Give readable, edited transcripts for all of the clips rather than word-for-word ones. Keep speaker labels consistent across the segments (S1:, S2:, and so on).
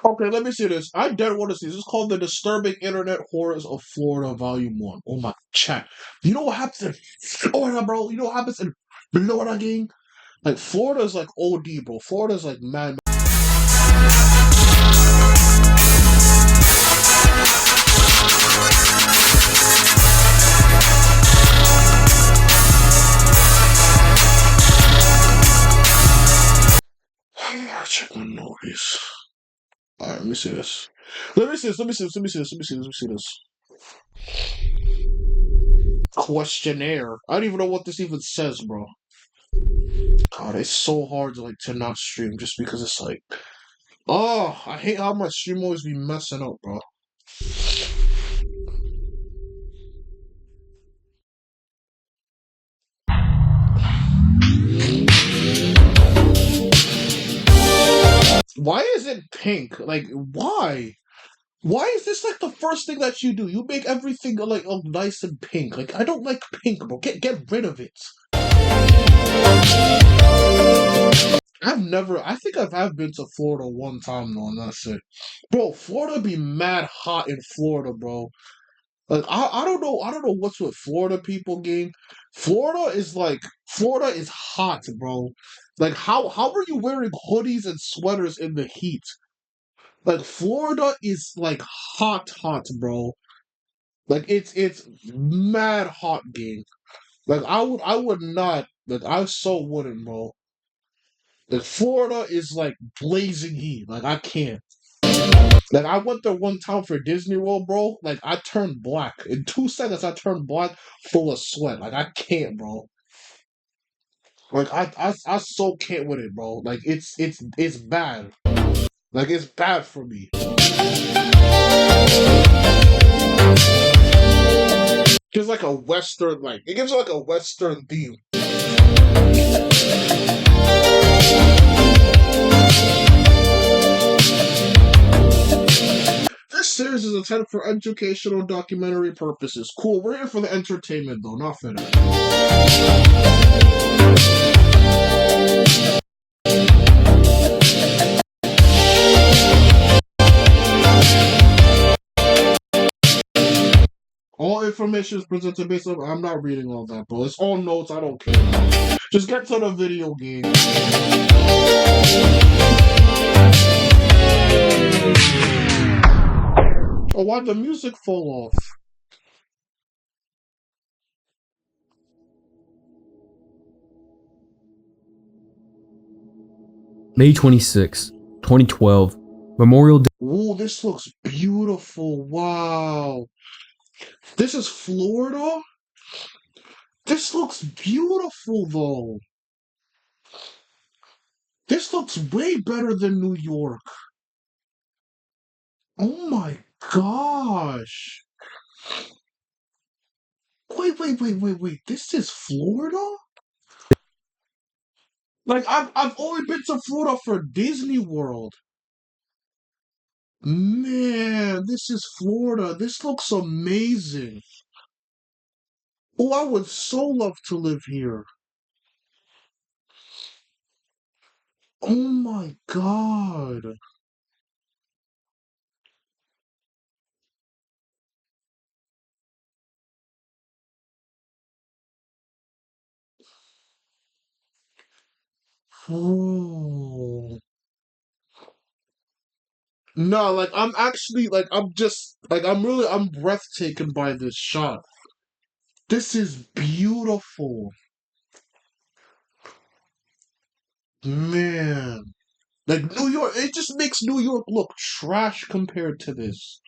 S1: Okay, let me see this. I dead want to see this. It's called The Disturbing Internet Horrors of Florida, Volume 1. Oh my chat. You know what happens in Florida, bro? You know what happens in Florida, gang? Like, Florida's like OD, bro. Florida's like mad. Check my noise. Alright, let me see this. Let me see this. Let me see this. Let me see this. Let me see this. Let me see this. Questionnaire. I don't even know what this even says, bro. God, it's so hard to like to not stream just because it's like, oh, I hate how my stream always be messing up, bro. Why is it pink? Like, why? Why is this like the first thing that you do? You make everything like nice and pink. Like, I don't like pink, bro. Get rid of it. I think have been to Florida one time though, and that's it. Bro, Florida be mad hot in Florida, bro. Like, I don't know what's with Florida people, gang. Florida is hot, bro. Like, how are you wearing hoodies and sweaters in the heat? Like, Florida is like hot, bro. Like, it's mad hot, gang. Like, I would not. Like, I so wouldn't, bro. Like, Florida is like blazing heat. Like, I can't. Like, I went there one time for Disney World, bro. Like, I turned black. In 2 seconds, I turned black, full of sweat. Like, I can't, bro. Like, I so can't with it, bro. Like, it's bad. Like, it's bad for me. Gives like a Western, like, it gives like a Western theme. This series is intended for educational documentary purposes. Cool, we're here for the entertainment, though, not for that. All information is presented based on. I'm not reading all that, bro. It's all notes. I don't care. Just get to the video game. Oh, why'd the music fall off?
S2: May 26, 2012, Memorial Day.
S1: Ooh, this looks beautiful. Wow. This is Florida? This looks beautiful, though. This looks way better than New York. Oh my gosh. Wait. This is Florida? Like, I've only been to Florida for Disney World. Man, this is Florida. This looks amazing. Oh, I would so love to live here. Oh my God. Oh. No, like I'm actually like I'm just like I'm breathtaken by this shot. This is beautiful. Man. Like New York, it just makes New York look trash compared to this.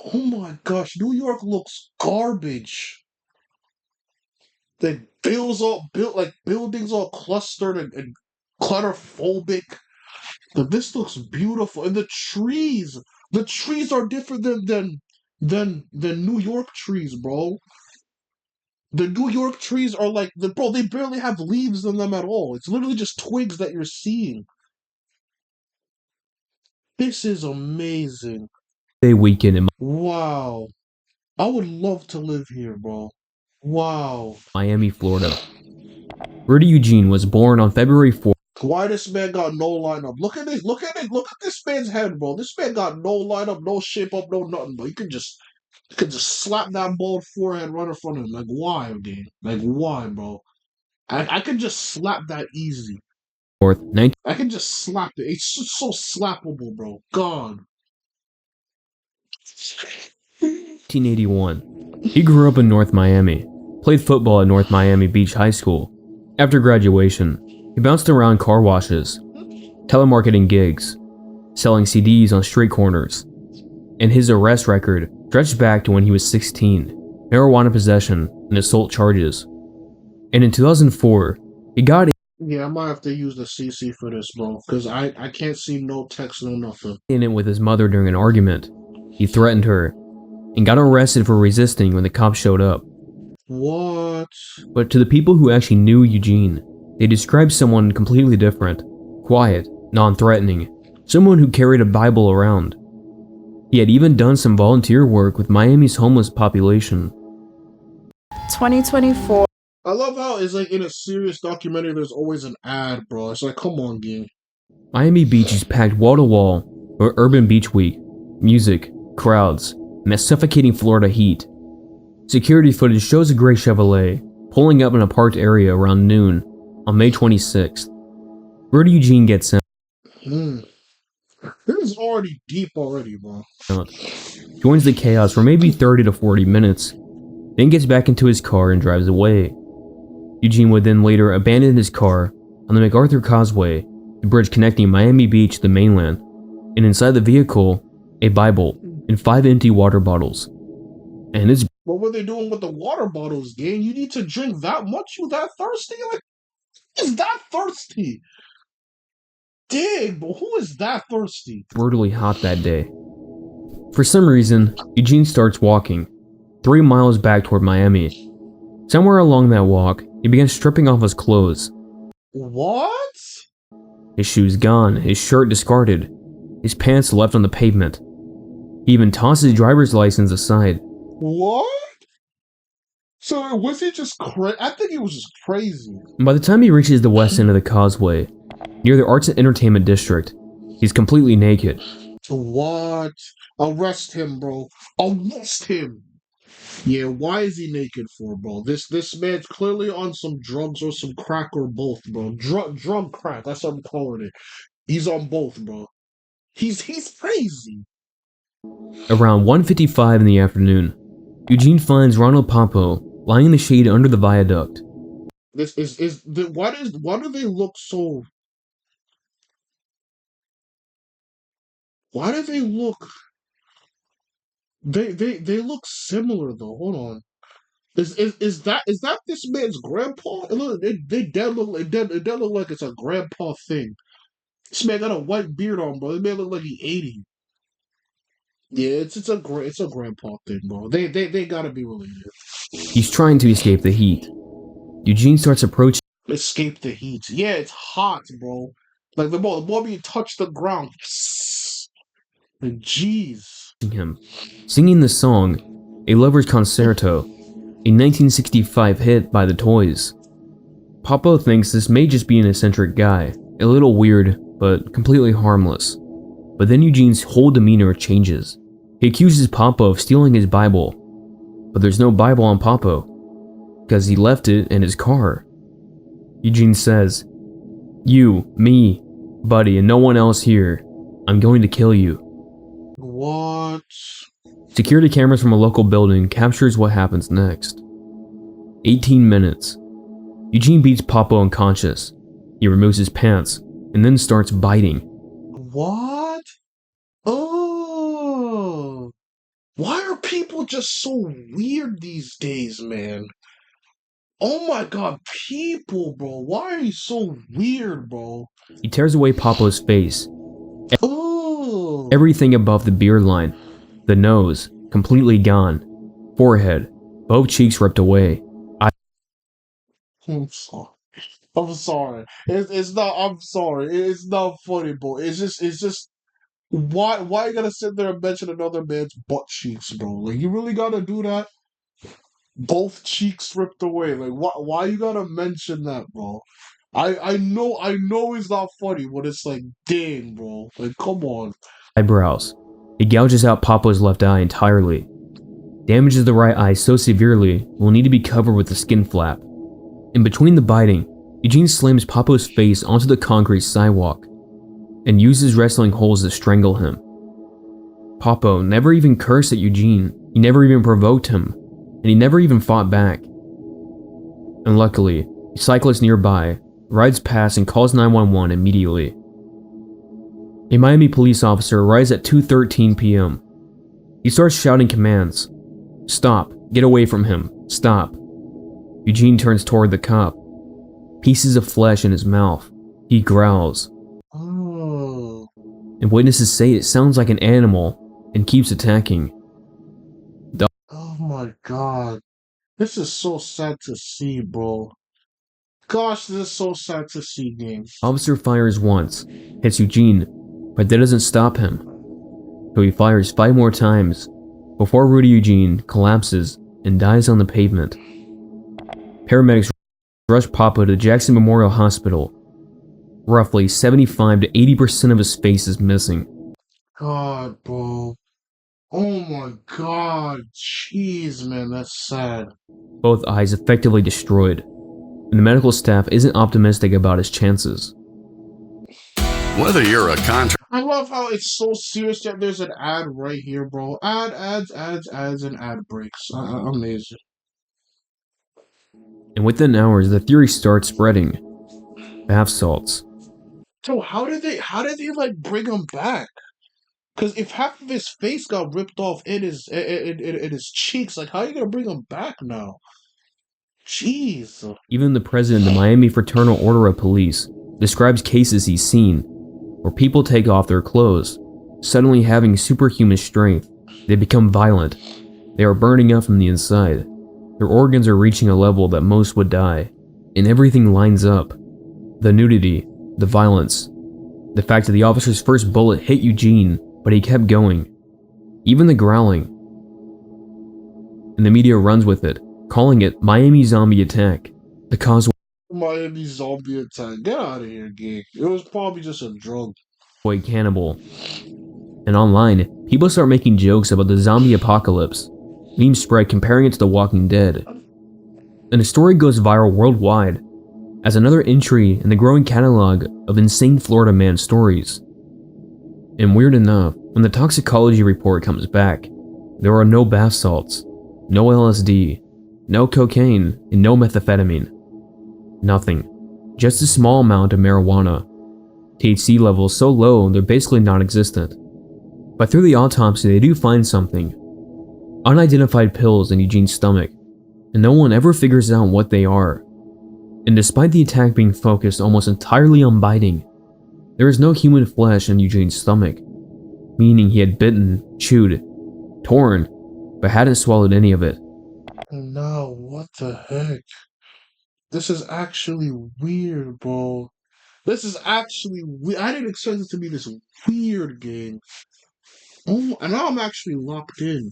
S1: Oh my gosh, New York looks garbage. The bills all built like buildings all clustered and clutterphobic. But this looks beautiful, and the trees are different than New York trees, bro. The New York trees are like they barely have leaves in them at all. It's literally just twigs that you're seeing. This is amazing.
S2: Weekend in
S1: Wow. I would love to live here, bro. Wow.
S2: Miami, Florida. Rudy Eugene was born on February 4th.
S1: Why this man got no lineup? Look at this. Look at it. Look at this man's head, bro. This man got no lineup, no shape up, no nothing. But you could just slap that bald forehead right in front of him. Like why, dude? Like why, bro? I could just slap that easy.
S2: 19.
S1: I can just slap it. It's just so slappable, bro. God.
S2: 1981. He grew up in North Miami, played football at North Miami Beach High School. After graduation, he bounced around car washes, telemarketing gigs, selling CDs on street corners, and his arrest record stretched back to when he was 16, marijuana possession and assault charges. And in 2004, he got
S1: Yeah, I might have to use the CC for this, bro, because I can't see no text, no nothing.
S2: in it with his mother during an argument. He threatened her and got arrested for resisting when the cops showed up.
S1: What?
S2: But to the people who actually knew Eugene, they described someone completely different, quiet, non-threatening, someone who carried a Bible around. He had even done some volunteer work with Miami's homeless population.
S3: 2024.
S1: I love how it's like in a serious documentary, there's always an ad, bro. It's like, come on, gang.
S2: Miami Beach is packed wall-to-wall for Urban Beach Week, music, crowds, and the suffocating Florida heat. Security footage shows a gray Chevrolet pulling up in a parked area around noon on May 26th. Where do Eugene get sent?
S1: This is already deep already, bro.
S2: Joins the chaos for maybe 30 to 40 minutes, then gets back into his car and drives away. Eugene would then later abandon his car on the MacArthur Causeway, the bridge connecting Miami Beach to the mainland, and inside the vehicle, a Bible and 5 empty water bottles. And his
S1: What were they doing with the water bottles, gang? You need to drink that much? You that thirsty? Like, who is that thirsty? Dig, but who is that thirsty?
S2: brutally hot that day. For some reason, Eugene starts walking, 3 miles back toward Miami. Somewhere along that walk, he begins stripping off his clothes.
S1: What?
S2: His shoes gone, his shirt discarded, his pants left on the pavement. He even tosses his driver's license aside.
S1: What? So was he just crazy? I think he was just crazy.
S2: And by the time he reaches the west end of the causeway, near the Arts and Entertainment District, he's completely naked.
S1: What? Arrest him, bro. Arrest him. Yeah, why is he naked for, bro? This man's clearly on some drugs or some crack or both, bro. Drug crack. That's what I'm calling it. He's on both, bro. He's crazy.
S2: Around 1:55 in the afternoon, Eugene finds Ronald Pompo lying in the shade under the viaduct.
S1: This is the why do they look so? Why do they look? They look similar though. Hold on. Is that this man's grandpa? They dead look like it dead look like it's a grandpa thing. This man got a white beard on, bro. This man look like he 80. Yeah, it's a grandpa thing, bro. They gotta be related.
S2: He's trying to escape the heat. Eugene starts approaching
S1: Escape the heat. Yeah, it's hot, bro. Like the more you touch the ground. Like, jeez.
S2: him, singing the song A Lover's Concerto, a 1965 hit by the Toys. Papa thinks this may just be an eccentric guy, a little weird, but completely harmless. But then Eugene's whole demeanor changes. He accuses Papa of stealing his Bible, but there's no Bible on Papa, because he left it in his car. Eugene says, "You, me, buddy, and no one else here. I'm going to kill you."
S1: What?
S2: Security cameras from a local building captures what happens next. 18 minutes. Eugene beats Papa unconscious. He removes his pants and then starts biting.
S1: What? Oh. Why are people just so weird these days, man? Oh my god, people, bro. Why are you so weird, bro?
S2: He tears away Papa's face,
S1: Oh.
S2: everything above the beard line, the nose, completely gone, forehead, both cheeks ripped away.
S1: I'm sorry. I'm sorry. It's not. I'm sorry. It's not funny, bro. It's just. Why you gotta sit there and mention another man's butt cheeks, bro? Like you really gotta do that? Both cheeks ripped away. Like why you gotta mention that, bro? I know it's not funny, but it's like, dang, bro. Like, come on.
S2: Eyebrows. He gouges out Papo's left eye entirely. Damages the right eye so severely it will need to be covered with a skin flap. In between the biting, Eugene slams Papo's face onto the concrete sidewalk and uses wrestling holds to strangle him. Papo never even cursed at Eugene, he never even provoked him, and he never even fought back. And luckily, a cyclist nearby rides past and calls 911 immediately. A Miami police officer arrives at 2:13 p.m. He starts shouting commands. Stop, get away from him, stop. Eugene turns toward the cop. Pieces of flesh in his mouth. He growls.
S1: Oh.
S2: And witnesses say it sounds like an animal and keeps attacking.
S1: Oh my god. This is so sad to see, bro. Gosh, this is so sad to see, gang.
S2: Officer fires once, hits Eugene, but that doesn't stop him. So he fires 5 more times before Rudy Eugene collapses and dies on the pavement. Paramedics rush Papo to Jackson Memorial Hospital. Roughly 75 to 80% of his face is missing.
S1: God, bro. Oh my god. Jeez, man, that's sad.
S2: Both eyes effectively destroyed, and the medical staff isn't optimistic about his chances.
S3: Whether you're a contractor,
S1: I love how it's so serious that there's an ad right here, bro. Ads, and ad breaks. Amazing.
S2: And within hours, the theory starts spreading. Bath salts.
S1: So how did they like bring him back? Because if half of his face got ripped off in his cheeks, like how are you gonna bring him back now? Jeez.
S2: Even the president of the Miami Fraternal Order of Police describes cases he's seen where people take off their clothes, suddenly having superhuman strength. They become violent. They are burning up from the inside. Their organs are reaching a level that most would die. And everything lines up. The nudity, the violence, the fact that the officer's first bullet hit Eugene, but he kept going. Even the growling. And the media runs with it, calling it Miami Zombie Attack. The cause
S1: Miami zombie attack. Get out of here, gig. It was probably just a drug.
S2: was cannibal. And online, people start making jokes about the zombie apocalypse. Memes spread comparing it to The Walking Dead. And the story goes viral worldwide as another entry in the growing catalog of insane Florida man stories. And weird enough, when the toxicology report comes back, there are no bath salts, no LSD, no cocaine, and no methamphetamine. Nothing. Just a small amount of marijuana. THC levels so low they're basically non-existent. But through the autopsy they do find something. Unidentified pills in Eugene's stomach, and no one ever figures out what they are. And despite the attack being focused almost entirely on biting, there is no human flesh in Eugene's stomach, meaning he had bitten, chewed, torn, but hadn't swallowed any of it.
S1: And now, what the heck? This is actually weird, bro. This is actually weird. I didn't expect it to be this weird game. Oh, and now I'm actually locked in.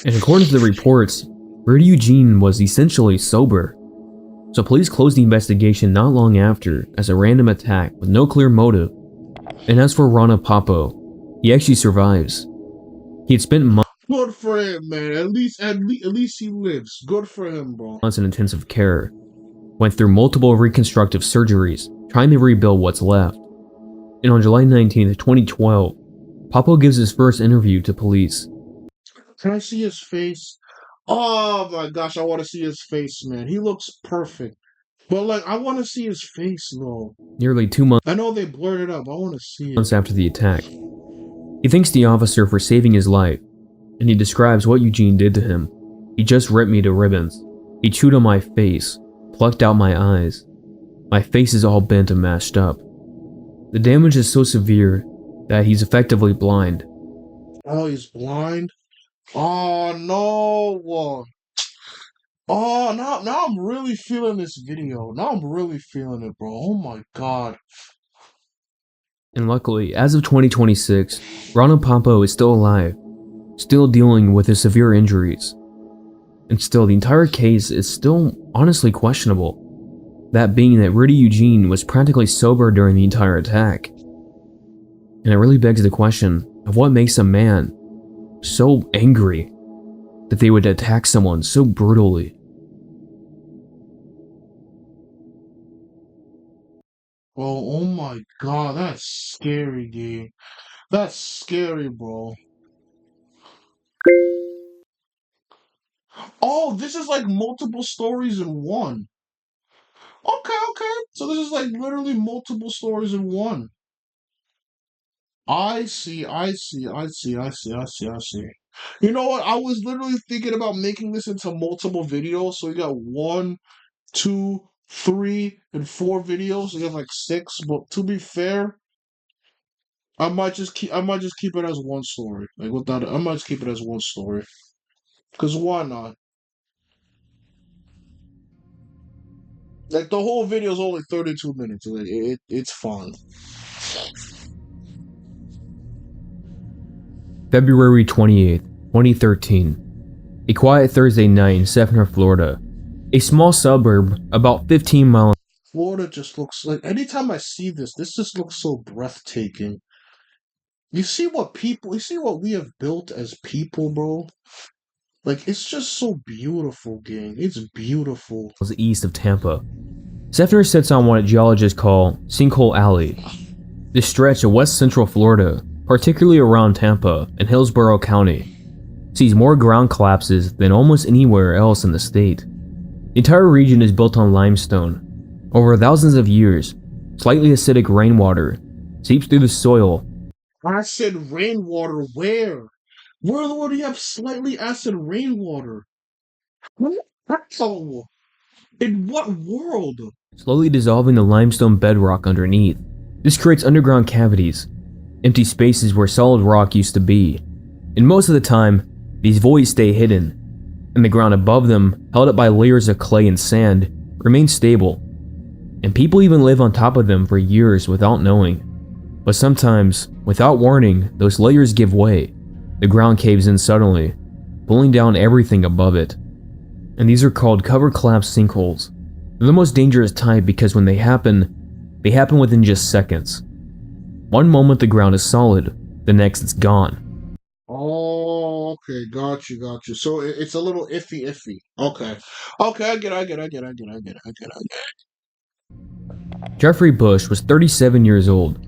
S2: And according to the reports, Rudy Eugene was essentially sober. So police closed the investigation not long after as a random attack with no clear motive. And as for Rana Papo, he actually survives. He had spent months
S1: Good for him, man. At least he lives. Good for him, bro.
S2: in intensive care, went through multiple reconstructive surgeries, trying to rebuild what's left. And on July 19th, 2012, Papo gives his first interview to police.
S1: Can I see his face? Oh my gosh, I want to see his face, man. He looks perfect. But like, I want to see his face, though.
S2: Nearly 2 months
S1: I know they blurred it up. I want to see it.
S2: after the attack. He thanks the officer for saving his life, and he describes what Eugene did to him. He just ripped me to ribbons. He chewed on my face, plucked out my eyes. My face is all bent and mashed up. The damage is so severe that he's effectively blind.
S1: Oh, he's blind? Oh, no. Oh, now I'm really feeling this video. Now I'm really feeling it, bro. Oh my god.
S2: And luckily, as of 2026, Rana Papo is still alive, still dealing with his severe injuries. And still, the entire case is still honestly questionable. That being that Rudy Eugene was practically sober during the entire attack. And it really begs the question of what makes a man so angry that they would attack someone so brutally.
S1: Oh my god, that's scary, dude. That's scary, bro. Oh, this is like multiple stories in one. Okay, okay. So this is like literally multiple stories in one. I see, I see, I see, I see, I see, I see. You know what? I was literally thinking about making this into multiple videos. So you got one, two, three, and four videos. So you have like six. But to be fair, I might just keep it as one story. Like without I might just keep it as one story. Cause why not? Like the whole video is only 32 minutes. Like, it's fun.
S2: February 28th, 2013. A quiet Thursday night in Sefner, Florida. A small suburb about 15 miles.
S1: Florida just looks like anytime I see this, this just looks so breathtaking. You see what we have built as people, bro? Like it's just so beautiful, gang. It's beautiful.
S2: East of Tampa. Sefner sits on what geologists call Sinkhole Alley. This stretch of west central Florida, particularly around Tampa and Hillsborough County, sees more ground collapses than almost anywhere else in the state. The entire region is built on limestone. Over thousands of years, slightly acidic rainwater seeps through the soil.
S1: Acid rainwater, where? Where do you have slightly acid rainwater? How? In what world?
S2: Slowly dissolving the limestone bedrock underneath. This creates underground cavities, empty spaces where solid rock used to be. And most of the time, these voids stay hidden, and the ground above them, held up by layers of clay and sand, remains stable. And people even live on top of them for years without knowing. But sometimes, without warning, those layers give way. The ground caves in suddenly, pulling down everything above it. And these are called cover collapse sinkholes. They're the most dangerous type because when they happen within just seconds. One moment the ground is solid, the next it's gone.
S1: Oh, okay, got you, got you. So it's a little iffy. Okay, okay, I get it.
S2: Jeffrey Bush was 37 years old.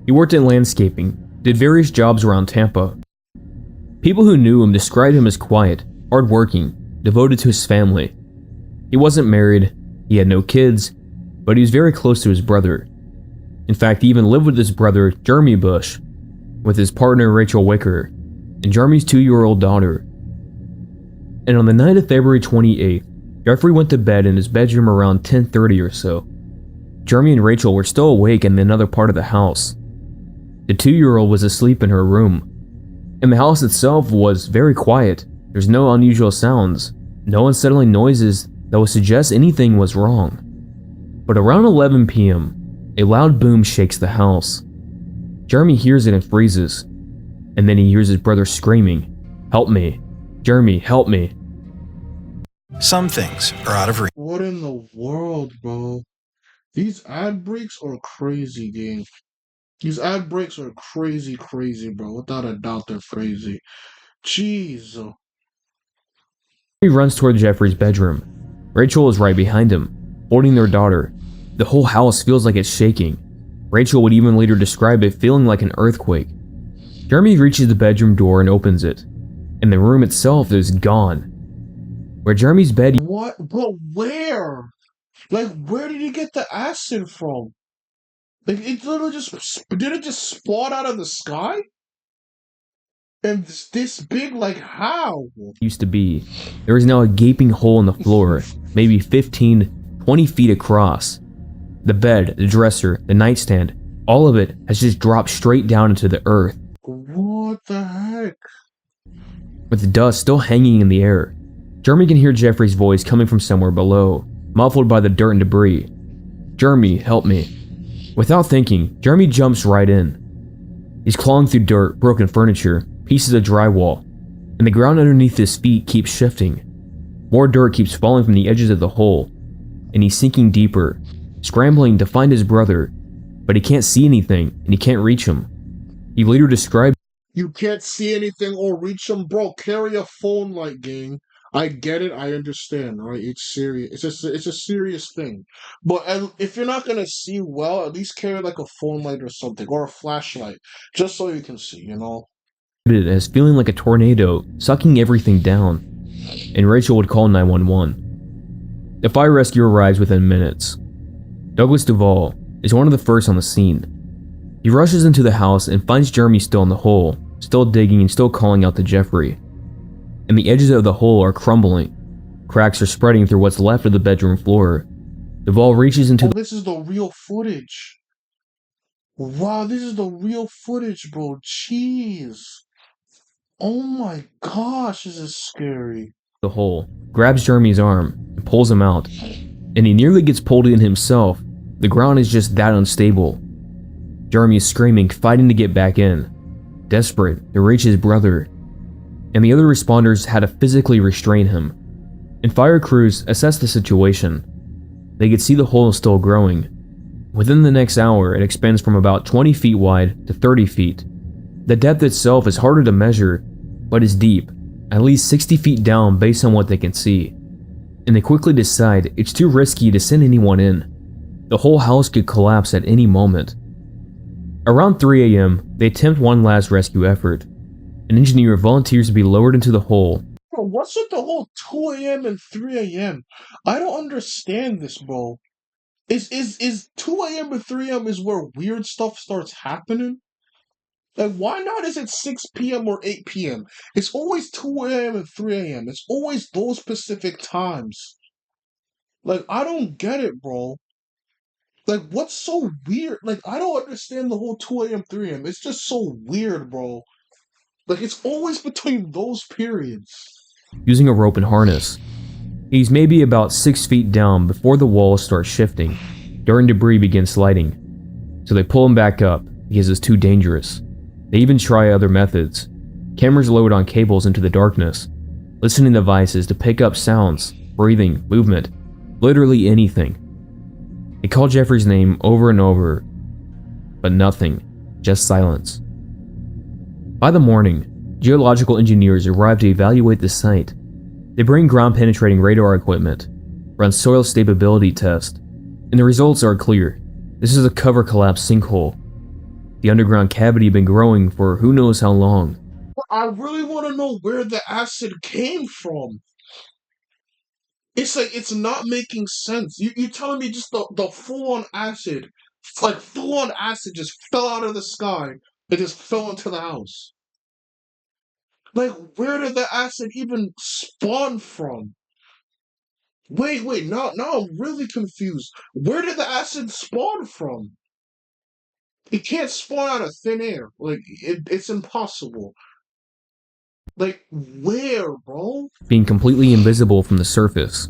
S2: He worked in landscaping, did various jobs around Tampa. People who knew him described him as quiet, hardworking, devoted to his family. He wasn't married, he had no kids, but he was very close to his brother. In fact, he even lived with his brother, Jeremy Bush, with his partner, Rachel Wicker, and Jeremy's 2-year-old daughter. And on the night of February 28th, Jeffrey went to bed in his bedroom around 10:30 or so. Jeremy and Rachel were still awake in another part of the house. The 2-year-old was asleep in her room, and the house itself was very quiet. There's no unusual sounds, no unsettling noises that would suggest anything was wrong. But around 11 p.m., a loud boom shakes the house. Jeremy hears it and freezes, and then he hears his brother screaming, "Help me! Jeremy, help me!"
S4: Some things are out of reach.
S1: What in the world, bro? These ad breaks are crazy, gang. These ad breaks are crazy, bro. Without a doubt, they're crazy. Jeez.
S2: He runs toward Jeffrey's bedroom. Rachel is right behind him, holding their daughter. The whole house feels like it's shaking. Rachel would even later describe it feeling like an earthquake. Jeremy reaches the bedroom door and opens it, and the room itself is gone. Where Jeremy's bed...
S1: What? But where? Like, where did he get the acid from? Like, it literally did it just spawn out of the sky? And this big, like, how?
S2: used to be. There is now a gaping hole in the floor, maybe 15, 20 feet across. The bed, the dresser, the nightstand, all of it has just dropped straight down into the earth.
S1: What the heck?
S2: With the dust still hanging in the air, Jeremy can hear Jeffrey's voice coming from somewhere below, muffled by the dirt and debris. "Jeremy, help me." Without thinking, Jeremy jumps right in. He's clawing through dirt, broken furniture, pieces of drywall, and the ground underneath his feet keeps shifting. More dirt keeps falling from the edges of the hole. and he's sinking deeper, scrambling to find his brother, but he can't see anything and he can't reach him. He later described
S1: You can't see anything or reach them, bro. Carry a phone light, gang. I get it. I understand, right? It's serious. It's a serious thing. But if you're not gonna see well, at least carry like a phone light or something, or a flashlight, just so you can see. You know.
S2: it as feeling like a tornado sucking everything down, and Rachel would call 911. The fire rescue arrives within minutes. Douglas Duvall is one of the first on the scene. He rushes into the house and finds Jeremy still in the hole, still digging and still calling out to Jeffrey. And the edges of the hole are crumbling. Cracks are spreading through what's left of the bedroom floor. Duvall reaches into
S1: This is the real footage. Wow, this is the real footage, bro. Jeez. Oh my gosh, this is scary.
S2: the hole, grabs Jeremy's arm, and pulls him out. And he nearly gets pulled in himself. The ground is just that unstable. Jeremy is screaming, fighting to get back in. Desperate to reach his brother. And the other responders had to physically restrain him. And fire crews assessed the situation. They could see the hole still growing. Within the next hour, it expands from about 20 feet wide to 30 feet. The depth itself is harder to measure, but is deep, at least 60 feet down based on what they can see. And they quickly decide it's too risky to send anyone in. The whole house could collapse at any moment. Around 3 a.m., they attempt one last rescue effort. An engineer volunteers to be lowered into the hole.
S1: Bro, what's with the whole 2 a.m. and 3 a.m.? I don't understand this, bro. Is 2 a.m. and 3 a.m. is where weird stuff starts happening? Like, why not is it 6 p.m. or 8 p.m.? It's always 2 a.m. and 3 a.m. It's always those specific times. Like, I don't get it, bro. Like, what's so weird? Like, I don't understand the whole 2 a.m., 3 a.m. It's just so weird, bro. Like, it's always between those periods.
S2: Using a rope and harness. He's maybe about 6 feet down before the walls start shifting. Dirt and debris begin sliding. So they pull him back up because it's too dangerous. They even try other methods. Cameras load on cables into the darkness. Listening devices to pick up sounds, breathing, movement, literally anything. They call Jeffrey's name over and over, but nothing, just silence. By the morning, geological engineers arrive to evaluate the site. They bring ground-penetrating radar equipment, run soil stability tests, and the results are clear. This is a cover collapse sinkhole. The underground cavity had been growing for who knows how long.
S1: I really want to know where the acid came from. It's like, it's not making sense. You're telling me just the full-on acid, like full-on acid just fell out of the sky and just fell into the house. Like, where did the acid even spawn from? Wait, now I'm really confused. Where did the acid spawn from? It can't spawn out of thin air. Like, it's impossible. Like, where, bro?
S2: Being completely invisible from the surface.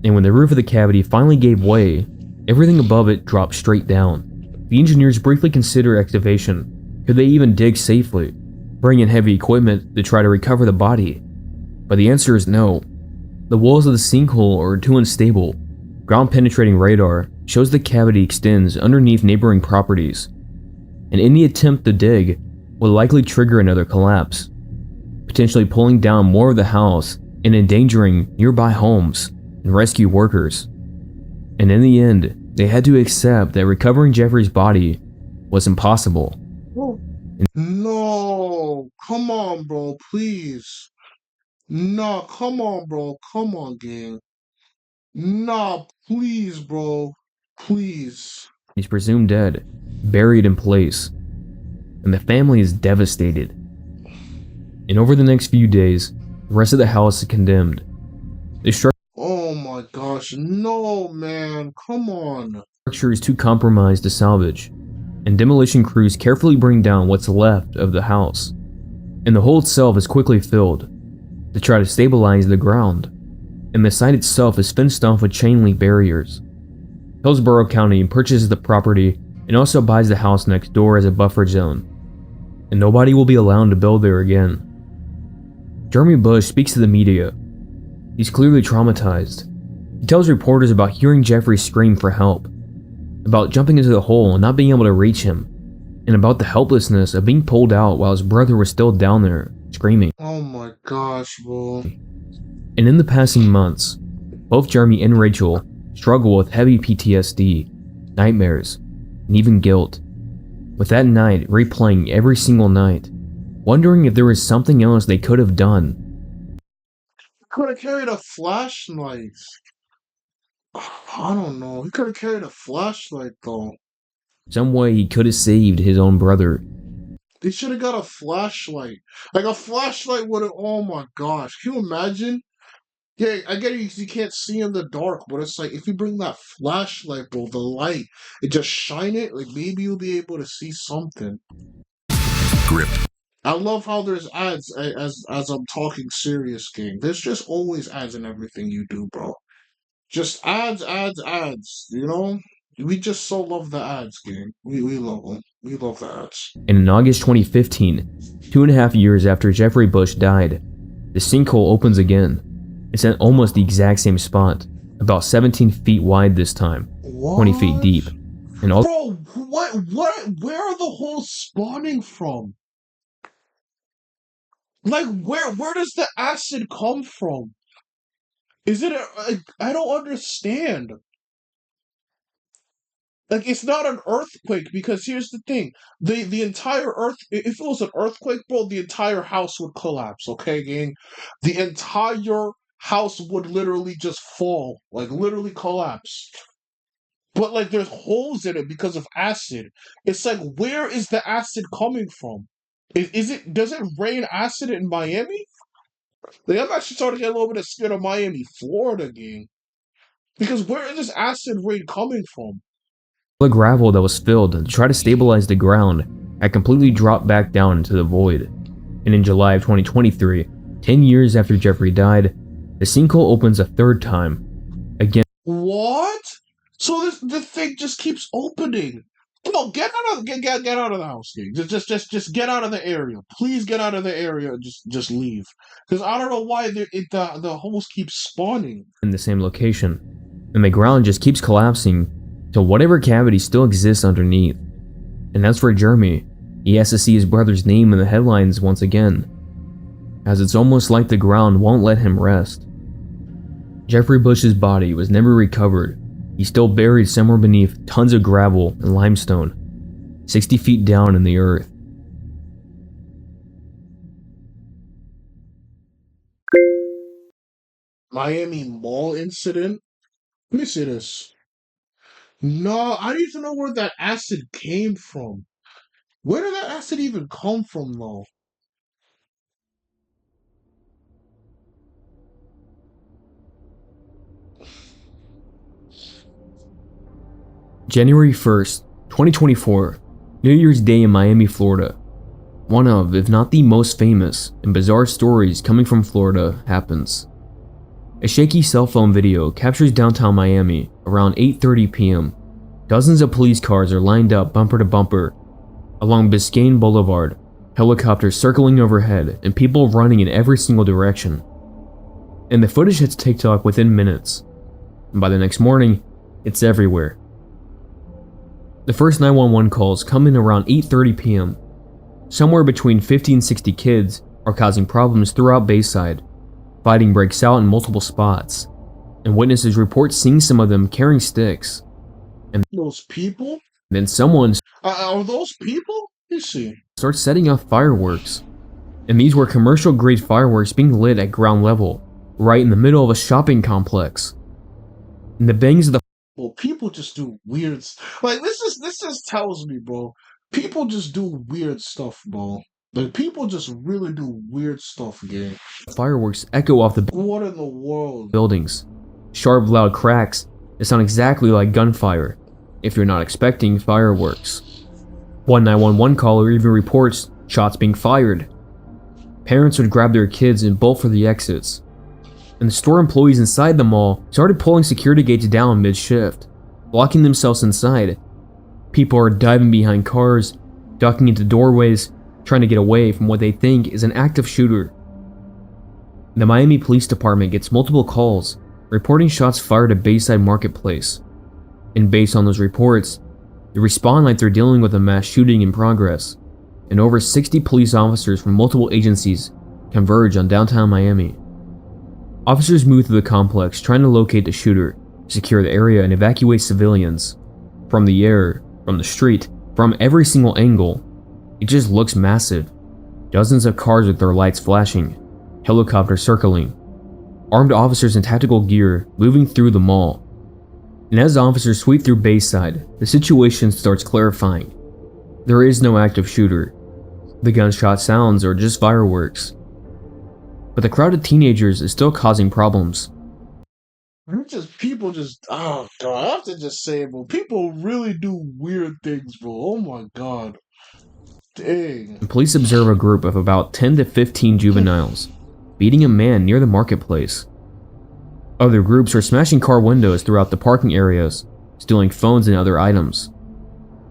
S2: And when the roof of the cavity finally gave way, everything above it dropped straight down. The engineers briefly consider excavation. Could they even dig safely? Bring in heavy equipment to try to recover the body? But the answer is no. The walls of the sinkhole are too unstable. Ground-penetrating radar shows the cavity extends underneath neighboring properties, and any attempt to dig will likely trigger another collapse, potentially pulling down more of the house and endangering nearby homes and rescue workers. And in the end, they had to accept that recovering Jeffrey's body was impossible.
S1: No, come on, bro, please. No, come on, bro. Come on, gang. Nah, please, bro. Please.
S2: He's presumed dead, buried in place, and the family is devastated. And over the next few days, the rest of the house is condemned. The
S1: Oh my gosh, no, man. Come on.
S2: structure is too compromised to salvage, and demolition crews carefully bring down what's left of the house. And the hole itself is quickly filled to try to stabilize the ground, and the site itself is fenced off with chain link barriers. Hillsborough County purchases the property and also buys the house next door as a buffer zone, and nobody will be allowed to build there again. Jeremy Bush speaks to the media. He's clearly traumatized. He tells reporters about hearing Jeffrey scream for help, about jumping into the hole and not being able to reach him, and about the helplessness of being pulled out while his brother was still down there, screaming.
S1: Oh my gosh, bro.
S2: And in the passing months, both Jeremy and Rachel struggle with heavy PTSD, nightmares, and even guilt. With that night replaying every single night, wondering if there was something else they could have done.
S1: Could have carried a flashlight. I don't know. He could have carried a flashlight though.
S2: Some way he could have saved his own brother.
S1: They should have got a flashlight. Like a flashlight would have. Oh my gosh! Can you imagine? Yeah, I get it. You can't see in the dark, but it's like if you bring that flashlight, bro, the light, it just shine it. Like maybe you'll be able to see something.
S3: Grip.
S1: I love how there's ads as I'm talking serious, gang. There's just always ads in everything you do, bro. Just ads, ads, ads. You know, we just so love the ads, gang. We love them. We love the ads.
S2: And in August 2015, 2.5 years after Jeffrey Bush died, the sinkhole opens again. It's at almost the exact same spot, about 17 feet wide this time,
S1: What?
S2: 20 feet deep. And all
S1: Bro, what? Where are the holes spawning from? Like, where does the acid come from? Is it I don't understand. Like, it's not an earthquake because here's the thing: the entire earth. If it was an earthquake, bro, the entire house would collapse. Okay, gang, the entire house would literally just fall, like literally collapse. But like, there's holes in it because of acid. It's like, where is the acid coming from? Is it? Does it rain acid in Miami? Like, I'm actually starting to get a little bit scared of Miami, Florida, gang. Because where is this acid rain coming from?
S2: the gravel that was filled to try to stabilize the ground had completely dropped back down into the void. And in July of 2023, 10 years after Jeffrey died, the sinkhole opens a third time. Again.
S1: What? So the thing just keeps opening. No, get out of the house, gang. Just get out of the area. Please get out of the area and just leave. Because I don't know why the holes keep spawning
S2: In the same location, and the ground just keeps collapsing till whatever cavity still exists underneath. And as for Jeremy, he has to see his brother's name in the headlines once again, as it's almost like the ground won't let him rest. Jeffrey Bush's body was never recovered. He's still buried somewhere beneath tons of gravel and limestone, 60 feet down in the earth.
S1: Miami Mall incident. Let me see this. No, I need to know where that acid came from. Where did that acid even come from, though?
S2: January 1st, 2024, New Year's Day in Miami, Florida. One of, if not the most famous and bizarre stories coming from Florida happens. A shaky cell phone video captures downtown Miami around 8:30 p.m. Dozens of police cars are lined up bumper to bumper along Biscayne Boulevard, helicopters circling overhead and people running in every single direction. And the footage hits TikTok within minutes, and by the next morning, it's everywhere. The first 911 calls come in around 8:30 p.m. Somewhere between 50 and 60 kids are causing problems throughout Bayside. Fighting breaks out in multiple spots, and witnesses report seeing some of them carrying sticks. And
S1: Those people?
S2: then someone
S1: Are those people? You see.
S2: starts setting off fireworks. And these were commercial-grade fireworks being lit at ground level, right in the middle of a shopping complex. And the bangs of the
S1: Well, people just do weird. Like this just tells me, bro. People just do weird stuff, bro. Like people just really do weird stuff, gang.
S2: fireworks echo off the
S1: What in the world?
S2: buildings. Sharp, loud cracks that sound exactly like gunfire, if you're not expecting fireworks. One 911 caller even reports shots being fired. Parents would grab their kids and bolt for the exits. And the store employees inside the mall started pulling security gates down mid-shift, locking themselves inside. People are diving behind cars, ducking into doorways, trying to get away from what they think is an active shooter. The Miami Police Department gets multiple calls reporting shots fired at Bayside Marketplace. And based on those reports, they respond like they're dealing with a mass shooting in progress, and over 60 police officers from multiple agencies converge on downtown Miami. Officers move through the complex trying to locate the shooter, secure the area, and evacuate civilians. From the air, from the street, from every single angle, it just looks massive. Dozens of cars with their lights flashing, helicopters circling, armed officers in tactical gear moving through the mall. And as officers sweep through Bayside, the situation starts clarifying. There is no active shooter. The gunshot sounds are just fireworks. But the crowd of teenagers is still causing problems.
S1: People just, oh god, I have to just say, bro, people really do weird things, bro. Oh my god. Dang.
S2: And police observe a group of about 10 to 15 juveniles beating a man near the marketplace. Other groups are smashing car windows throughout the parking areas, stealing phones and other items.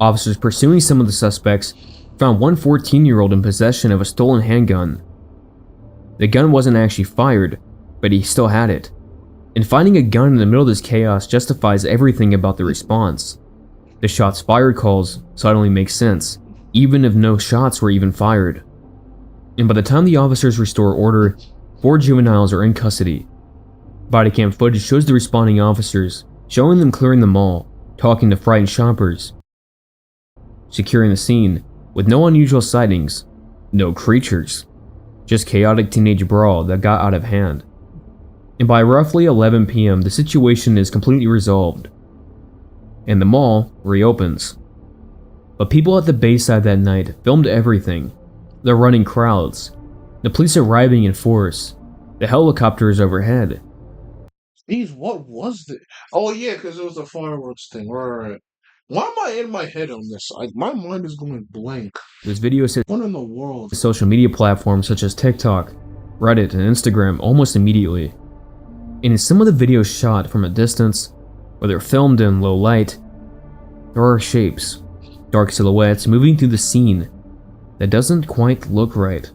S2: Officers pursuing some of the suspects found one 14-year-old in possession of a stolen handgun. The gun wasn't actually fired, but he still had it. And finding a gun in the middle of this chaos justifies everything about the response. The shots fired calls suddenly make sense, even if no shots were even fired. And by the time the officers restore order, 4 juveniles are in custody. Bodycam footage shows the responding officers, showing them clearing the mall, talking to frightened shoppers, securing the scene, with no unusual sightings, no creatures, just chaotic teenage brawl that got out of hand. And by roughly 11 p.m., the situation is completely resolved, and the mall reopens. But people at the Bayside that night filmed everything. The running crowds, the police arriving in force, the helicopters overhead.
S1: Jeez, what was this? Oh yeah, because it was the fireworks thing. Right. Why am I in my head on this? My mind is going blank.
S2: This video hit
S1: What in the world?
S2: social media platforms such as TikTok, Reddit, and Instagram almost immediately. And in some of the videos shot from a distance, or they're filmed in low light, there are shapes, dark silhouettes moving through the scene that doesn't quite look right.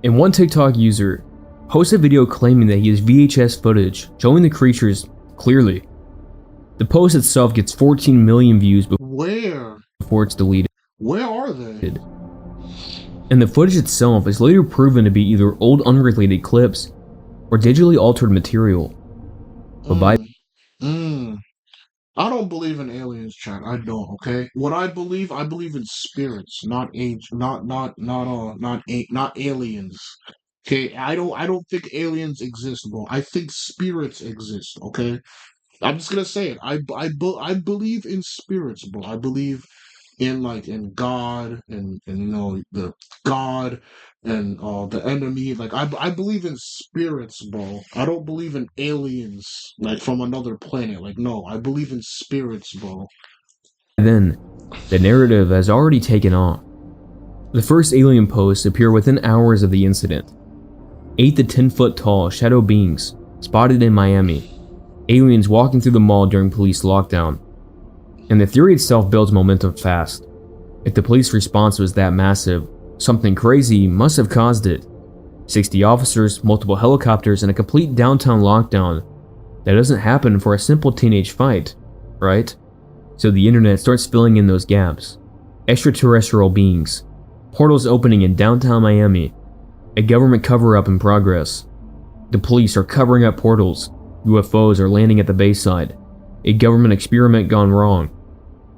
S2: And one TikTok user posted a video claiming that he has VHS footage showing the creatures clearly. The post itself gets 14 million views before it's deleted.
S1: Where are they?
S2: And the footage itself is later proven to be either old unrelated clips or digitally altered material. But
S1: I don't believe in aliens, chat. I don't. Okay. What I believe in spirits, not aliens. Okay. I don't think aliens exist, bro. I think spirits exist. Okay. I'm just gonna say it. I believe in spirits, bro. I believe in God and the God and the enemy. Like I believe in spirits, bro. I don't believe in aliens like from another planet. Like no, I believe in spirits, bro.
S2: then, the narrative has already taken off. The first alien posts appear within hours of the incident. 8 to 10 foot tall shadow beings spotted in Miami. Aliens walking through the mall during police lockdown. And the theory itself builds momentum fast. If the police response was that massive, something crazy must have caused it. 60 officers, multiple helicopters, and a complete downtown lockdown. That doesn't happen for a simple teenage fight, right? So the internet starts filling in those gaps. Extraterrestrial beings, portals opening in downtown Miami, a government cover-up in progress. The police are covering up portals, UFOs are landing at the Bayside, a government experiment gone wrong.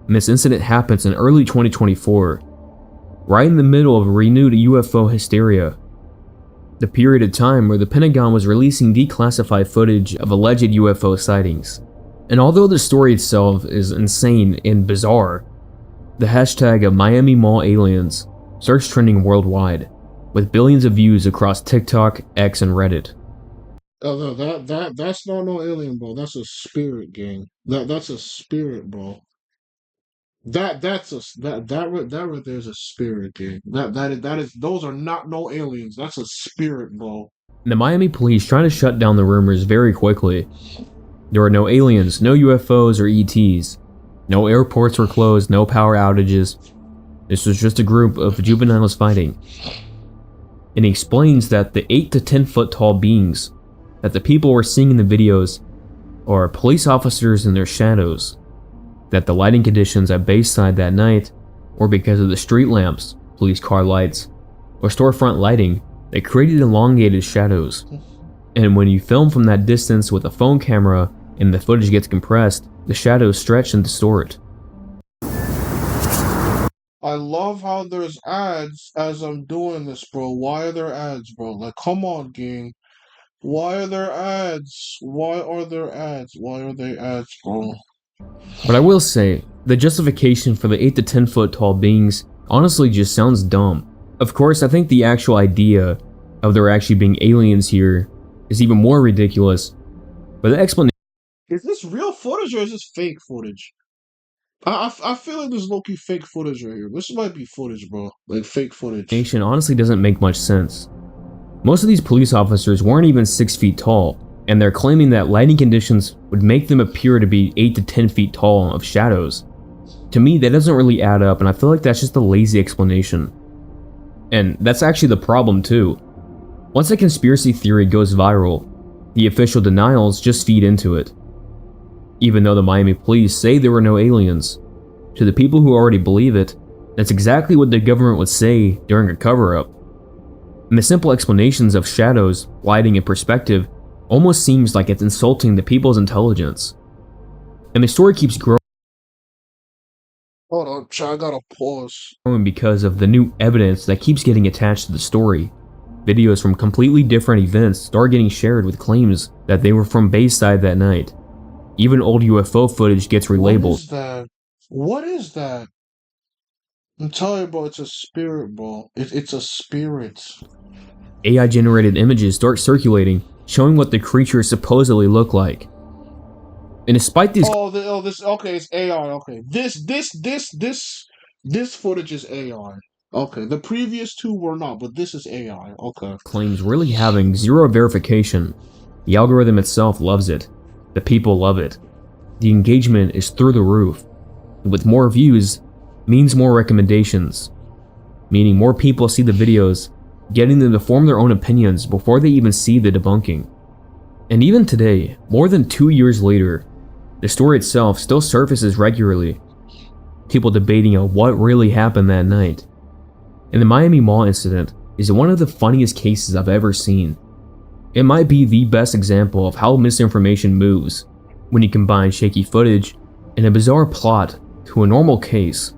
S2: And this incident happens in early 2024, right in the middle of renewed UFO hysteria. The period of time where the Pentagon was releasing declassified footage of alleged UFO sightings. And although the story itself is insane and bizarre, the hashtag of Miami Mall Aliens starts trending worldwide, with billions of views across TikTok, X, and Reddit.
S1: Oh, no, that's not no alien, bro. That's a spirit, gang. That's a spirit, bro. That right there's a spirit, gang. That is those are not no aliens. That's a spirit, bro.
S2: The Miami police trying to shut down the rumors very quickly. There are no aliens, no UFOs or ETs. No airports were closed, no power outages. This was just a group of juveniles fighting. And he explains that the 8 to 10 foot tall beings that the people we're seeing in the videos are police officers in their shadows, that the lighting conditions at Bayside that night were because of the street lamps, police car lights, or storefront lighting that created elongated shadows. And when you film from that distance with a phone camera and the footage gets compressed, the shadows stretch and distort.
S1: I love how there's ads as I'm doing this, bro. Why are there ads, bro? Like, come on, gang. Why are there ads? Why are there ads? Why are they ads, bro?
S2: But I will say, the justification for the 8 to 10 foot tall beings honestly just sounds dumb. Of course, I think the actual idea of there actually being aliens here is even more ridiculous, but the explanation
S1: Is this real footage or is this fake footage? I feel like there's low-key fake footage right here. This might be footage, bro. Like, fake footage.
S2: honestly doesn't make much sense. Most of these police officers weren't even 6 feet tall, and they're claiming that lighting conditions would make them appear to be 8 to 10 feet tall of shadows. To me, that doesn't really add up, and I feel like that's just a lazy explanation. And that's actually the problem too. Once a conspiracy theory goes viral, the official denials just feed into it. Even though the Miami police say there were no aliens, to the people who already believe it, that's exactly what the government would say during a cover-up. And the simple explanations of shadows, lighting, and perspective almost seems like it's insulting the people's intelligence. And the story keeps growing
S1: Hold on, I gotta pause.
S2: because of the new evidence that keeps getting attached to the story. Videos from completely different events start getting shared with claims that they were from Bayside that night. Even old UFO footage gets relabeled.
S1: What is that? What is that? I'm telling you, bro, it's a spirit, bro. It's a spirit.
S2: AI generated images start circulating, showing what the creatures supposedly look like. And despite these
S1: This okay, it's AI. Okay, this footage is AI. Okay, the previous two were not, but this is AI. Okay.
S2: claims really having zero verification, the algorithm itself loves it. The people love it. The engagement is through the roof. With more views means more recommendations, meaning more people see the videos, getting them to form their own opinions before they even see the debunking. And even today, more than 2 years later, the story itself still surfaces regularly. People debating on what really happened that night. And the Miami Mall incident is one of the funniest cases I've ever seen. It might be the best example of how misinformation moves when you combine shaky footage and a bizarre plot to a normal case.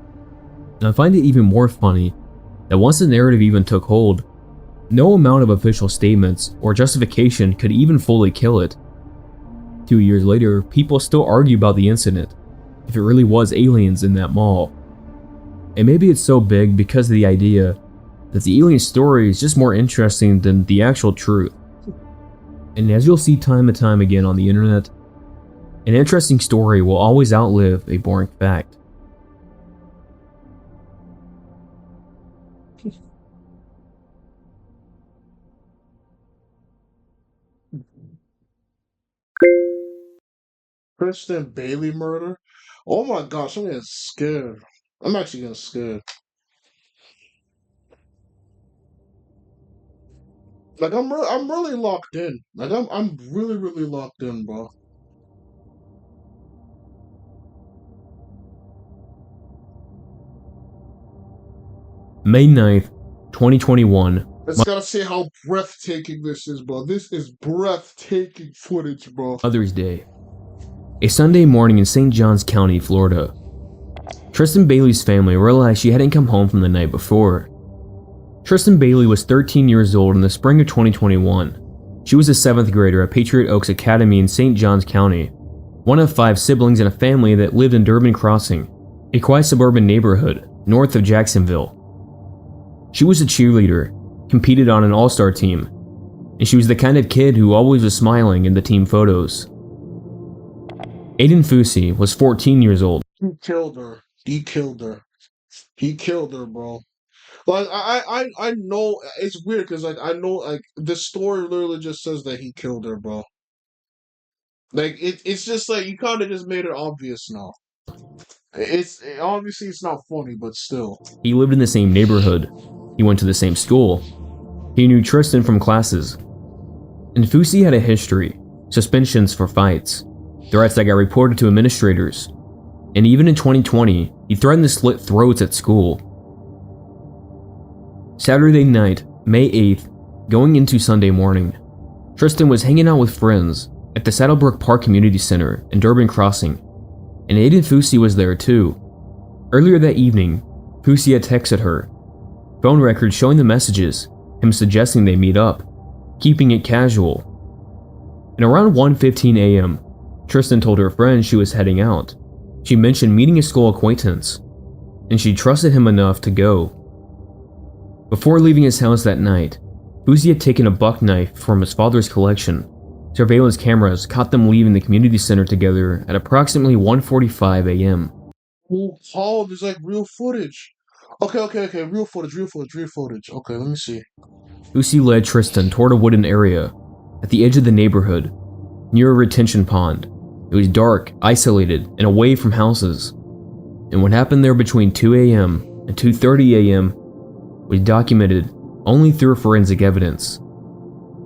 S2: And I find it even more funny that once the narrative even took hold, no amount of official statements or justification could even fully kill it. 2 years later, people still argue about the incident, if it really was aliens in that mall. And maybe it's so big because of the idea that the alien story is just more interesting than the actual truth. And as you'll see time and time again on the internet, an interesting story will always outlive a boring fact.
S1: Kristen Bailey murder. Oh my gosh, I'm getting scared. I'm actually getting scared. Like I'm really locked in. Like I'm really locked in, bro.
S2: May 9th, 2021,
S1: Just gotta say how breathtaking this is, bro. This is breathtaking footage, bro.
S2: Mother's Day. A Sunday morning in St. Johns County, Florida. Tristan Bailey's family realized she hadn't come home from the night before. Tristan Bailey was 13 years old in the spring of 2021. She was a 7th grader at Patriot Oaks Academy in St. Johns County, one of 5 siblings in a family that lived in Durbin Crossing, a quiet suburban neighborhood north of Jacksonville. She was a cheerleader, competed on an all-star team, and she was the kind of kid who always was smiling in the team photos. Aiden Fusi was 14 years old.
S1: He killed her. He killed her. He killed her, bro. Like I know it's weird because like I know like the story literally just says that he killed her, bro. Like it's just like you kind of just made it obvious now. Obviously it's not funny, but still.
S2: He lived in the same neighborhood. He went to the same school. He knew Tristan from classes. And Fusi had a history, suspensions for fights, threats that got reported to administrators, and even in 2020, he threatened to slit throats at school. Saturday night, May 8th, going into Sunday morning, Tristan was hanging out with friends at the Saddlebrook Park Community Center in Durban Crossing, and Aiden Fusi was there too. Earlier that evening, Fusi had texted her, phone records showing the messages, him suggesting they meet up, keeping it casual. And around 1:15 a.m., Tristan told her friend she was heading out. She mentioned meeting a school acquaintance, and she trusted him enough to go. Before leaving his house that night, Fusi had taken a buck knife from his father's collection. Surveillance cameras caught them leaving the community center together at approximately 1:45 a.m.
S1: Oh, there's like real footage. Okay. Real footage. Okay, let me see.
S2: Fusi led Tristan toward a wooden area at the edge of the neighborhood, near a retention pond. It was dark, isolated, and away from houses. And what happened there between 2 a.m. and 2:30 a.m. was documented only through forensic evidence.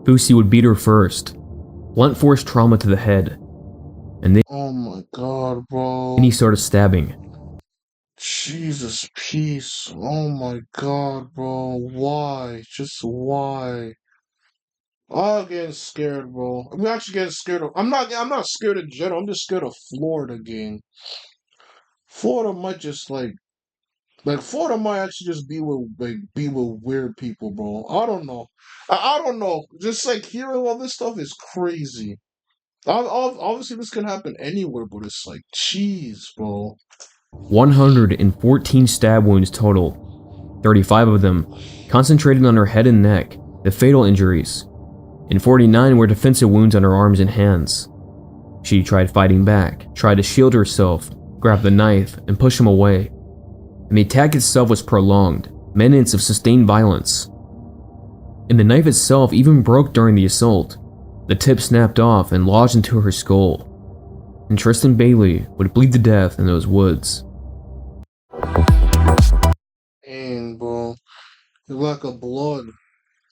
S2: Fusi would beat her first, blunt force trauma to the head, and then
S1: Oh my god, bro.
S2: he started stabbing.
S1: Jesus, peace. Oh my god, bro. Why? Just why? I'm getting scared, bro. I'm actually getting scared of. I'm not scared in general. I'm just scared of Florida game. Florida might just like Florida might actually just be with weird people, bro. I don't know. I don't know. Just like hearing all this stuff is crazy. Obviously, this can happen anywhere, but it's like, jeez, bro.
S2: 114 stab wounds total, 35 of them concentrated on her head and neck, the fatal injuries, and 49 were defensive wounds on her arms and hands. She tried fighting back, tried to shield herself, grabbed the knife, and push him away. And the attack itself was prolonged, minutes of sustained violence. And the knife itself even broke during the assault. The tip snapped off and lodged into her skull. And Tristan Bailey would bleed to death in those woods.
S1: And bro, the lack of blood.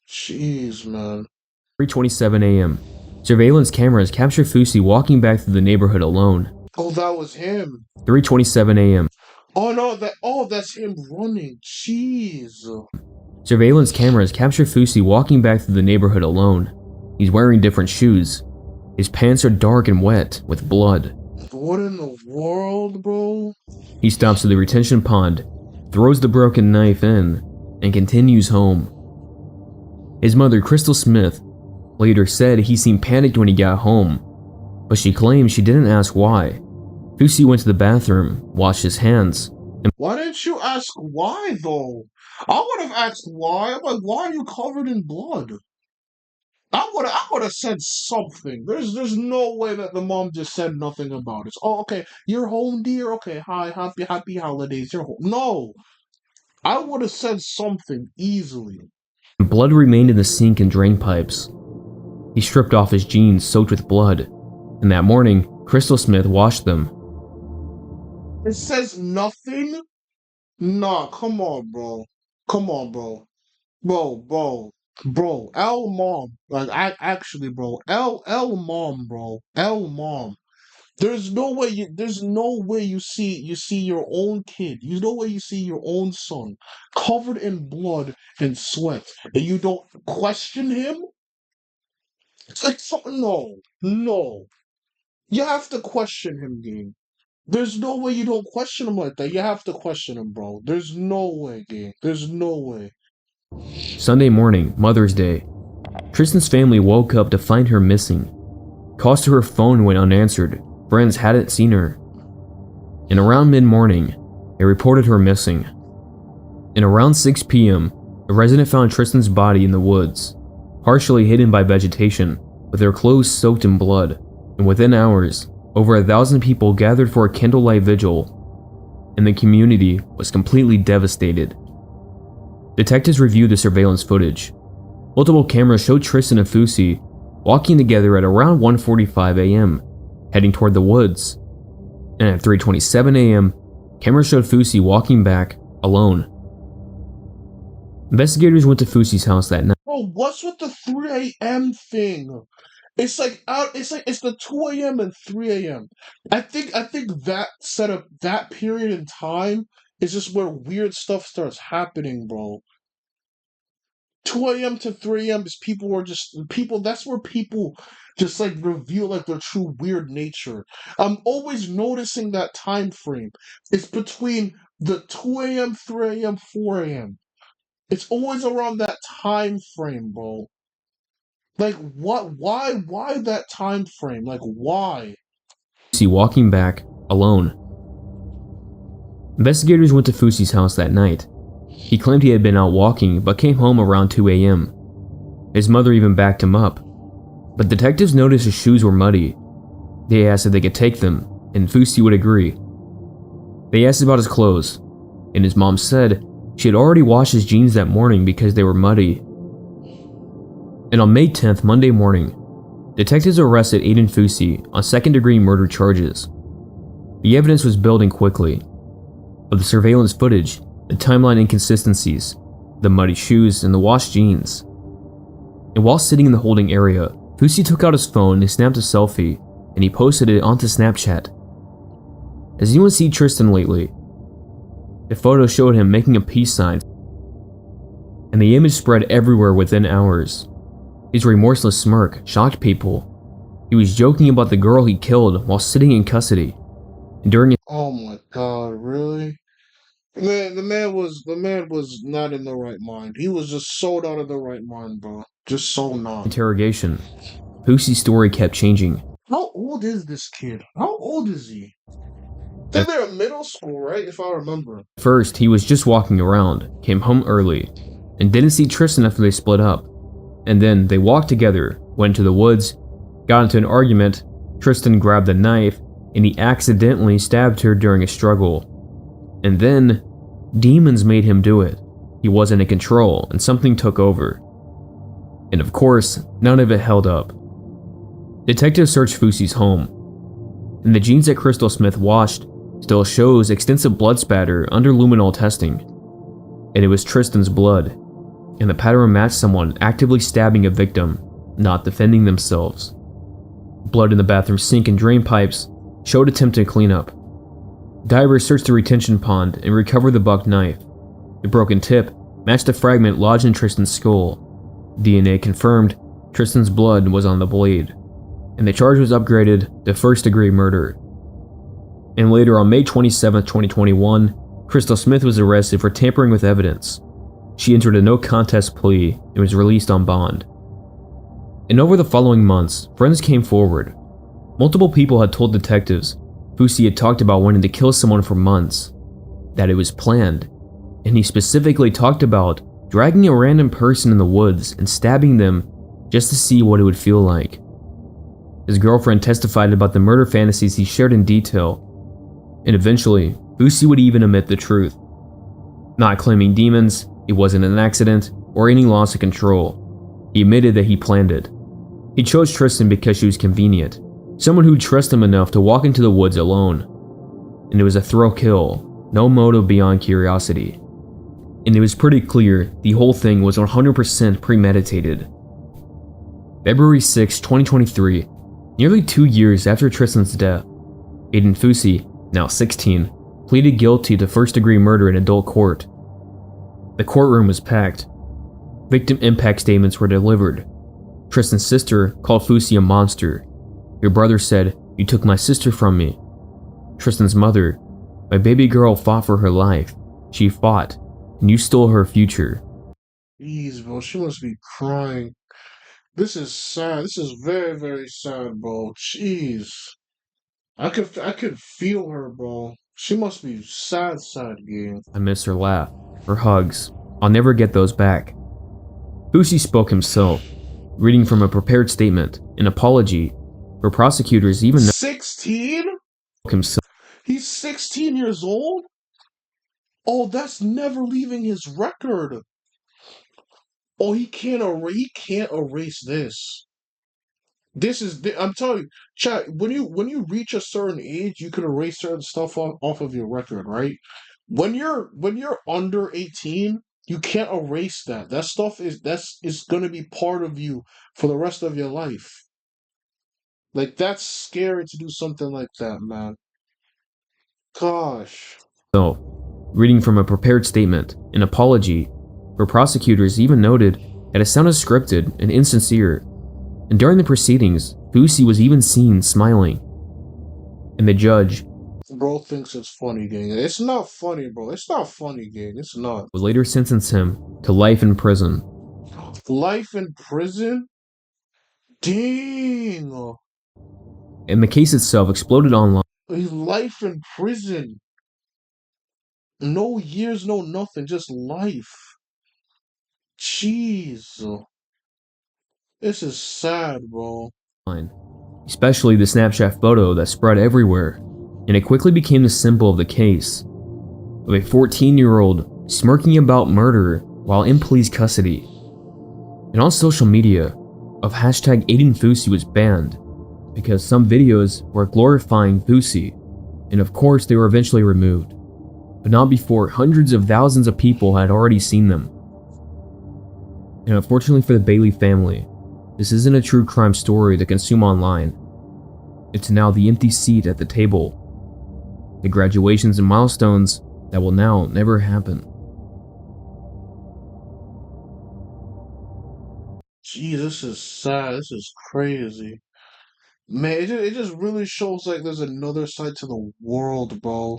S1: Jeez, man.
S2: 3:27 a.m. Surveillance cameras captured Fusi walking back through the neighborhood alone.
S1: Oh, that was him.
S2: 3:27 a.m.
S1: Oh no, that's him running. Jeez.
S2: Surveillance cameras capture Fusi walking back through the neighborhood alone. He's wearing different shoes. His pants are dark and wet with blood.
S1: What in the world, bro?
S2: He stops at the retention pond, throws the broken knife in, and continues home. His mother, Crystal Smith, later said he seemed panicked when he got home, but she claims she didn't ask why. Fusi went to the bathroom, washed his hands, and
S1: Why didn't you ask why, though? I would have asked why. I'm like, why are you covered in blood? I would have said something. There's no way that the mom just said nothing about it. Oh, okay, you're home, dear. Okay, hi, happy holidays. You're home. No, I would have said something easily.
S2: blood remained in the sink and drain pipes. He stripped off his jeans soaked with blood, and that morning, Crystal Smith washed them.
S1: It says nothing. Nah, come on, bro. Come on, bro. Bro. L mom. Like I actually, bro. L mom, bro. L mom. There's no way you see your own kid. There's no way you see your own son covered in blood and sweat and you don't question him. It's like no. You have to question him, gang. There's no way you don't question him like that. You have to question him, bro. There's no way, gang. There's no way.
S2: Sunday morning, Mother's Day. Tristan's family woke up to find her missing. Calls to her phone went unanswered. Friends hadn't seen her. And around mid-morning, they reported her missing. And around 6 p.m., a resident found Tristan's body in the woods, partially hidden by vegetation, with her clothes soaked in blood. And within hours, over 1,000 people gathered for a candlelight vigil, and the community was completely devastated. Detectives reviewed the surveillance footage. Multiple cameras showed Tristan and Fusi walking together at around 1:45 a.m., heading toward the woods. And at 3:27 a.m., cameras showed Fusi walking back alone. Investigators went to Fusi's house that night.
S1: bro, what's with the 3 a.m. thing? It's the 2 a.m. and 3 a.m. I think that setup, that period in time is just where weird stuff starts happening, bro. 2 a.m. to 3 a.m. is people. That's where people just like reveal like their true weird nature. I'm always noticing that time frame. It's between the 2 a.m., 3 a.m., 4 a.m. It's always around that time frame, bro. Like what? Why that time frame? Like why?
S2: Fusi walking back, alone. Investigators went to Fusi's house that night. He claimed he had been out walking, but came home around 2 a.m. His mother even backed him up. But detectives noticed his shoes were muddy. They asked if they could take them, and Fusi would agree. They asked about his clothes, and his mom said she had already washed his jeans that morning because they were muddy. And on May 10th, Monday morning, detectives arrested Aiden Fusi on second-degree murder charges. The evidence was building quickly, but the surveillance footage, the timeline inconsistencies, the muddy shoes, and the washed jeans. And while sitting in the holding area, Fusi took out his phone and snapped a selfie, and he posted it onto Snapchat. Has anyone seen Tristan lately? The photo showed him making a peace sign, and the image spread everywhere within hours. His remorseless smirk shocked people. He was joking about the girl he killed while sitting in custody. And during his
S1: Oh my God, really? The man was not in the right mind. He was just so not in the right mind, bro. Just so not.
S2: interrogation, Fusi's story kept changing.
S1: How old is this kid? How old is he? I
S2: At
S1: think they're in middle school, right? If I remember.
S2: first, he was just walking around, came home early, and didn't see Tristan after they split up. And then they walked together, went to the woods, got into an argument. Tristan grabbed the knife, and he accidentally stabbed her during a struggle. And then, demons made him do it. He wasn't in control, and something took over. And of course, none of it held up. Detectives searched Fusi's home, and the jeans that Crystal Smith washed still shows extensive blood spatter under luminol testing. And it was Tristan's blood, and the pattern matched someone actively stabbing a victim, not defending themselves. Blood in the bathroom sink and drain pipes showed attempted cleanup. Divers searched the retention pond and recovered the buck knife. The broken tip matched a fragment lodged in Tristan's skull. DNA confirmed Tristan's blood was on the blade, and the charge was upgraded to first-degree murder. And later on May 27, 2021, Crystal Smith was arrested for tampering with evidence. She entered a no-contest plea and was released on bond. And over the following months, friends came forward. Multiple people had told detectives Fusi had talked about wanting to kill someone for months, that it was planned, and he specifically talked about dragging a random person in the woods and stabbing them just to see what it would feel like. His girlfriend testified about the murder fantasies he shared in detail, and eventually, Fusi would even admit the truth. Not claiming demons, it wasn't an accident, or any loss of control. He admitted that he planned it. He chose Tristan because she was convenient, someone who'd trust him enough to walk into the woods alone. And it was a thrill kill, no motive beyond curiosity. And it was pretty clear the whole thing was 100% premeditated. February 6, 2023, nearly 2 years after Tristan's death, Aiden Fusi, now 16, pleaded guilty to first-degree murder in adult court. The courtroom was packed. Victim impact statements were delivered. Tristan's sister called Fusi a monster. Your brother said, "You took my sister from me." Tristan's mother, "My baby girl fought for her life. She fought, and you stole her future."
S1: Jeez, bro, she must be crying. This is sad. This is very, very sad, bro. Jeez. I could feel her, bro. She must be sad, sad game.
S2: I miss her laugh, her hugs. I'll never get those back. Fusi spoke himself, reading from a prepared statement, an apology, where prosecutors even
S1: 16?
S2: himself.
S1: He's 16 years old? Oh, that's never leaving his record. Oh, he can't erase this. I'm telling you, chat, when you reach a certain age, you can erase certain stuff off of your record, right? When you're under 18, You can't erase that. That stuff is gonna be part of you for the rest of your life. Like that's scary to do something like that, man. Gosh.
S2: So, reading from a prepared statement, an apology, where prosecutors even noted that it sounded scripted and insincere, and during the proceedings, Boosie was even seen smiling. And the judge
S1: Bro thinks it's funny, gang. It's not funny, bro. It's not funny, gang. It's not.
S2: would later sentence him to life in prison.
S1: Life in prison? Dang.
S2: And the case itself exploded online.
S1: Life in prison. No years, no nothing, just life. Jeez. This is sad, bro.
S2: Especially the Snapchat photo that spread everywhere, and it quickly became the symbol of the case of a 14-year-old smirking about murder while in police custody. And on social media, of hashtag aiding Fousey was banned because some videos were glorifying Fousey, and of course they were eventually removed, but not before hundreds of thousands of people had already seen them. And unfortunately for the Bailey family, this isn't a true crime story to consume online. It's now the empty seat at the table, the graduations and milestones that will now never happen.
S1: Jeez, this is sad. This is crazy. Man, it just really shows like there's another side to the world, bro.